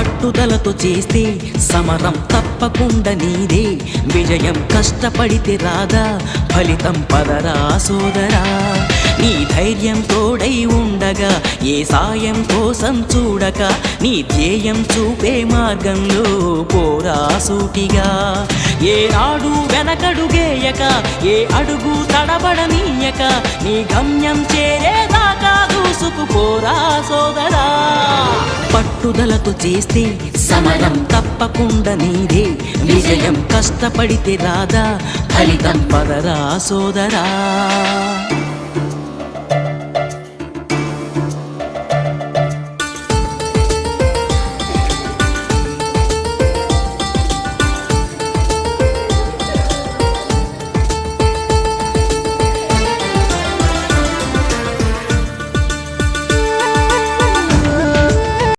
పట్టుదలతో చేస్తే సమరం తప్పకుండా నీదే, విజయం కష్టపడితే రాదా ఫలితం పదరా సోదరా. నీ ధైర్యం తోడై ఉండగా ఏ సాయం కోసం చూడక, నీ ధ్యేయం చూపే మార్గంలో పోరా సూటిగా. ఏ నాడు వెనకడుగేయక, ఏ అడుగు తడబడనీయక, నీ గమ్యం చేరేదాకా దూసుకుపోరా సోదరా. పట్టుదలతో చేస్తే సమరం తప్పకుండా నీదే, విజయం కష్టపడితే రాదా ఫలితం పదరా సోదరా.